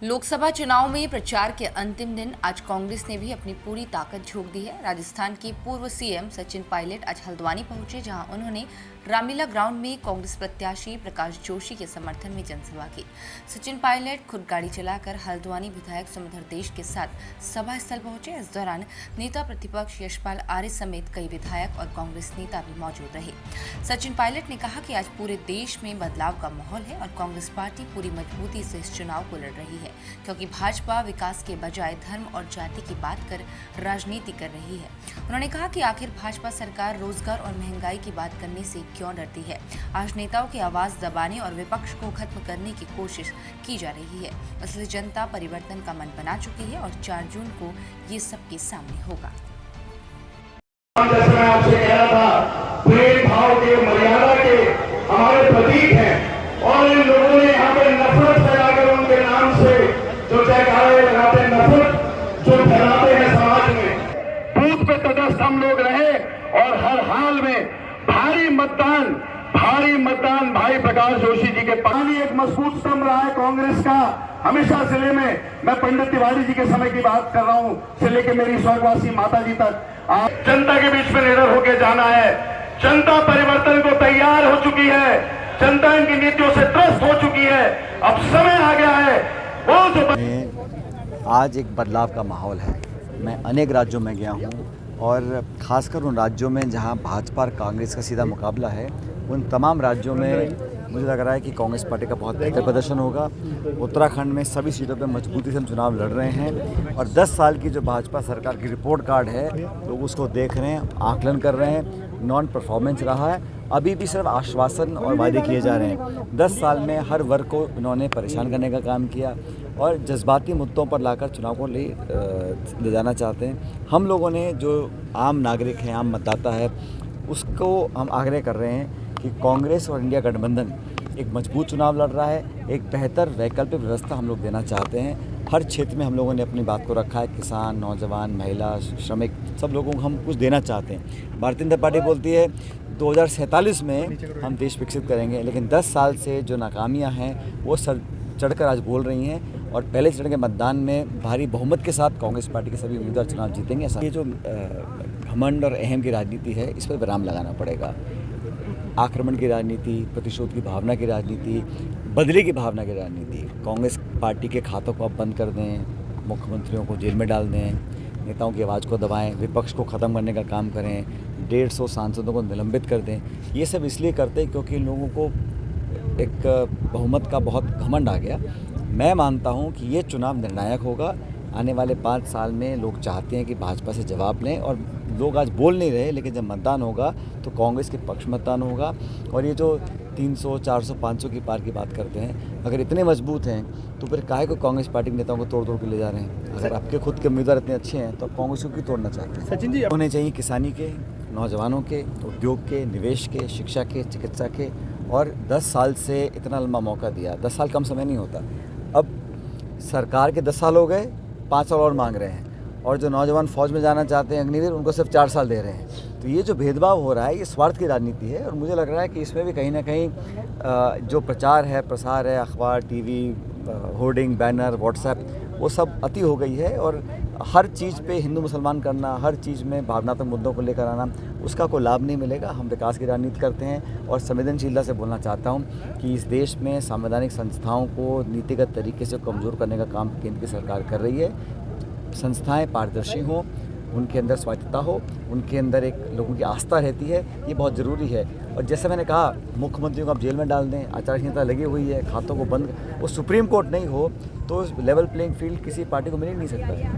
लोकसभा चुनाव में प्रचार के अंतिम दिन आज कांग्रेस ने भी अपनी पूरी ताकत झोंक दी है। राजस्थान की पूर्व सीएम सचिन पायलट आज हल्द्वानी पहुंचे, जहां उन्होंने रामलीला ग्राउंड में कांग्रेस प्रत्याशी प्रकाश जोशी के समर्थन में जनसभा की। सचिन पायलट खुद गाड़ी चलाकर हल्द्वानी विधायक सुमधर देश के साथ सभा स्थल पहुंचे। इस दौरान नेता प्रतिपक्ष यशपाल आर्य समेत कई विधायक और कांग्रेस नेता भी मौजूद रहे। सचिन पायलट ने कहा कि आज पूरे देश में बदलाव का माहौल है और कांग्रेस पार्टी पूरी मजबूती से इस चुनाव को लड़ रही है, क्योंकि भाजपा विकास के बजाय धर्म और जाति की बात कर राजनीति कर रही है। उन्होंने कहा कि आखिर भाजपा सरकार रोजगार और महंगाई की बात करने से क्यों डरती है। आज नेताओं की आवाज दबाने और विपक्ष को खत्म करने की कोशिश की जा रही है, इसलिए जनता परिवर्तन का मन बना चुकी है और 4 जून को ये सबके सामने होगा। जैसे मैं आपसे कह रहा था, प्रेम भाव के, मर्यादा के हमारे प्रतीक हैं और इन लोगों ने यहाँ पे नफरत फैलाकर उनके नाम से जो जयकारे लगाते हैं, नफरत जो फैलाते हैं समाज में, बूथ पे तटस्थ हम लोग रहे और हर हाल में भारी मतदान भाई प्रकाश जोशी जी के पानी एक मजबूत स्तंभ रहा है कांग्रेस का। हमेशा जिले में मैं पंडित तिवारी जी के समय की बात कर रहा हूं, से लेकर मेरी स्वर्गवासी माता जी तक आप जनता के बीच में निडर होकर जाना है। जनता परिवर्तन को तैयार हो चुकी है, जनता इनकी नीतियों से त्रस्त हो चुकी है। अब समय आ गया है वो जो आज एक बदलाव का माहौल है। मैं अनेक राज्यों में गया हूँ और ख़ासकर उन राज्यों में जहाँ भाजपा और कांग्रेस का सीधा मुकाबला है, उन तमाम राज्यों में मुझे लग रहा है कि कांग्रेस पार्टी का बहुत बेहतर प्रदर्शन होगा। उत्तराखंड में सभी सीटों पर मजबूती से हम चुनाव लड़ रहे हैं और 10 साल की जो भाजपा सरकार की रिपोर्ट कार्ड है, लोग उसको देख रहे हैं, आकलन कर रहे हैं। नॉन परफॉर्मेंस रहा है, अभी भी सिर्फ आश्वासन और वादे किए जा रहे हैं। 10 साल में हर वर्ग को इन्होंने परेशान करने का काम किया और जज्बाती मुद्दों पर लाकर चुनाव को ले जाना चाहते हैं। हम लोगों ने जो आम नागरिक हैं, आम मतदाता है, उसको हम आग्रह कर रहे हैं कि कांग्रेस और इंडिया गठबंधन एक मजबूत चुनाव लड़ रहा है। एक बेहतर वैकल्पिक व्यवस्था हम लोग देना चाहते हैं। हर क्षेत्र में हम लोगों ने अपनी बात को रखा है। किसान, नौजवान, महिला, श्रमिक, सब लोगों को हम कुछ देना चाहते हैं। भारतीय जनता पार्टी बोलती है 2047 में हम देश विकसित करेंगे, लेकिन 10 साल से जो नाकामियां हैं वो सर चढ़कर आज बोल रही हैं और पहले चरण के मतदान में भारी बहुमत के साथ कांग्रेस पार्टी के सभी उम्मीदवार चुनाव जीतेंगे। ऐसा ये जो घमंड और अहम की राजनीति है, इस पर विराम लगाना पड़ेगा। आक्रमण की राजनीति, प्रतिशोध की भावना की राजनीति, बदले की भावना की राजनीति, कांग्रेस पार्टी के खातों को आप बंद कर दें, मुख्यमंत्रियों को जेल में डाल दें, नेताओं की आवाज़ को दबाएं, विपक्ष को ख़त्म करने का काम करें, 150 सांसदों को निलंबित कर दें। ये सब इसलिए करते हैं क्योंकि इन लोगों को एक बहुमत का बहुत घमंड आ गया। मैं मानता हूँ कि ये चुनाव निर्णायक होगा। आने वाले 5 साल में लोग चाहते हैं कि भाजपा से जवाब लें और लोग आज बोल नहीं रहे, लेकिन जब मतदान होगा तो कांग्रेस के पक्ष मतदान होगा। और ये जो 300, 400, 500 की पार की बात करते हैं, अगर इतने मजबूत हैं तो फिर काहे को कांग्रेस पार्टी के नेताओं को तोड़ के ले जा रहे हैं। अगर आपके खुद के उम्मीदवार इतने अच्छे हैं तो आप कांग्रेस को क्यों तोड़ना चाहते हैं। सचिन जी, होने चाहिए किसानी के, नौजवानों के, उद्योग के, निवेश के, शिक्षा के, चिकित्सा के। और 10 साल से इतना लंबा मौका दिया, 10 साल कम समय नहीं होता। अब सरकार के 10 साल हो गए, 5 साल और मांग रहे हैं, और जो नौजवान फौज में जाना चाहते हैं अग्निवीर, उनको सिर्फ 4 साल दे रहे हैं। तो ये जो भेदभाव हो रहा है, ये स्वार्थ की राजनीति है और मुझे लग रहा है कि इसमें भी कहीं ना कहीं जो प्रचार है, प्रसार है, अखबार, टीवी, होर्डिंग, बैनर, व्हाट्सएप, वो सब अति हो गई है। और हर चीज़ पे हिंदू मुसलमान करना, हर चीज़ में भावनात्मक मुद्दों को लेकर आना, उसका कोई लाभ नहीं मिलेगा। हम विकास की राजनीति करते हैं और संवेदनशीलता से बोलना चाहता हूँ कि इस देश में संवैधानिक संस्थाओं को नीतिगत तरीके से कमज़ोर करने का काम केंद्र की सरकार कर रही है। संस्थाएं पारदर्शी हों, उनके अंदर स्वायत्तता हो, उनके अंदर एक लोगों की आस्था रहती है, ये बहुत ज़रूरी है। और जैसे मैंने कहा, मुख्यमंत्रियों को आप जेल में डाल दें, आचार संहिता लगी हुई है, खातों को बंद, वो सुप्रीम कोर्ट नहीं हो तो लेवल प्लेइंग फील्ड किसी पार्टी को मिल ही नहीं सकता है।